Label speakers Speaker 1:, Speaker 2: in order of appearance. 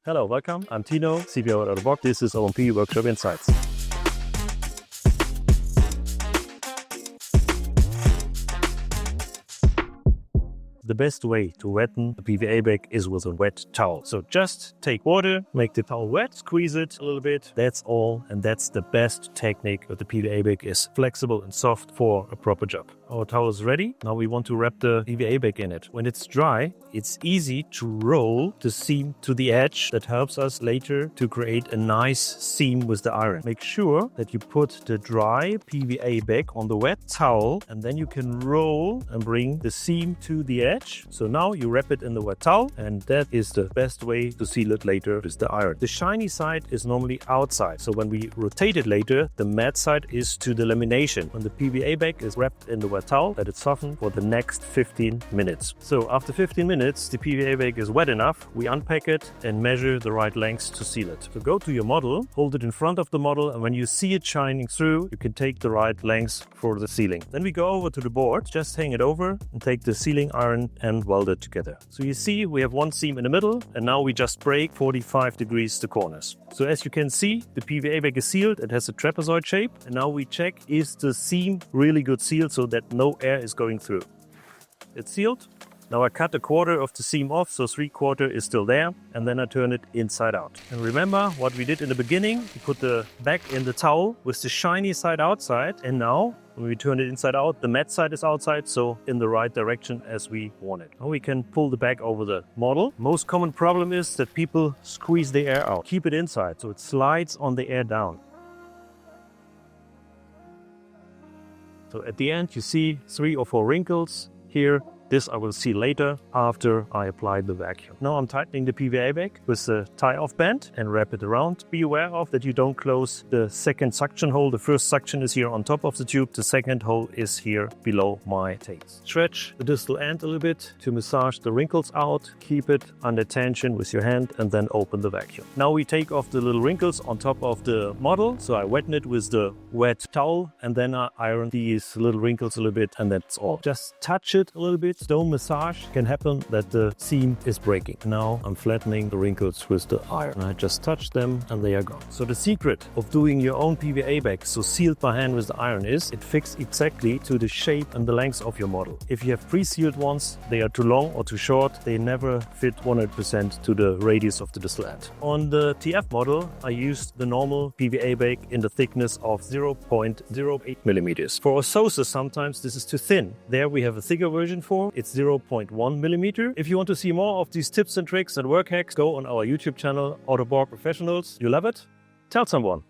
Speaker 1: Hello, welcome. I'm Tino, CPO at Ottobock. This is O&P Workshop Insights. The best way to wetten a PVA bag is with a wet towel. So just take water, make the towel wet, squeeze it a little bit. That's all, and that's the best technique. That the PVA bag is flexible and soft for a proper job. Our towel is ready. Now we want to wrap the PVA bag in it. When it's dry, it's easy to roll the seam to the edge. That helps us later to create a nice seam with the iron. Make sure that you put the dry PVA bag on the wet towel, and then you can roll and bring the seam to the edge. So now you wrap it in the wet towel, and that is the best way to seal it later with the iron. The shiny side is normally outside. So when we rotate it later, the matte side is to the lamination. When the PVA bag is wrapped in the wet towel, let it soften for the next 15 minutes. So after 15 minutes, the PVA bag is wet enough. We unpack it and measure the right lengths to seal it. So go to your model, hold it in front of the model, and when you see it shining through, you can take the right lengths for the sealing. Then we go over to the board, just hang it over and take the sealing iron and weld it together. So you see we have one seam in the middle, and now we just break 45 degrees the corners. So as you can see, the PVA bag is sealed. It has a trapezoid shape, and now we check, is the seam really good sealed so that no air is going through. It's sealed. Now I cut a quarter of the seam off, so 3/4 is still there, and then I turn it inside out. And remember what we did in the beginning? We put the bag in the towel with the shiny side outside, and now when we turn it inside out, the matte side is outside, so in the right direction as we want it. Now we can pull the bag over the model. Most common problem is that people squeeze the air out. Keep it inside, so it slides on the air down. So at the end you see 3 or 4 wrinkles here. This I will see later after I apply the vacuum. Now I'm tightening the PVA bag with the tie-off band and wrap it around. Be aware of that you don't close the second suction hole. The first suction is here on top of the tube. The second hole is here below my tails. Stretch the distal end a little bit to massage the wrinkles out. Keep it under tension with your hand and then open the vacuum. Now we take off the little wrinkles on top of the model. So I wetten it with the wet towel and then I iron these little wrinkles a little bit, and that's all. Just touch it a little bit. Don't massage. It can happen that the seam is breaking. Now I'm flattening the wrinkles with the iron. I just touch them and they are gone. So the secret of doing your own PVA bag, so sealed by hand with the iron, is it fits exactly to the shape and the length of your model. If you have pre-sealed ones, they are too long or too short. They never fit 100% to the radius of the distal end. On the TF model, I used the normal PVA bag in the thickness of 0.08 millimeters. For orthoses, sometimes this is too thin. There we have a thicker version for. It's 0.1 millimeter. If you want to see more of these tips and tricks and work hacks, go on our YouTube channel, Ottobock Professionals. You love it? Tell someone.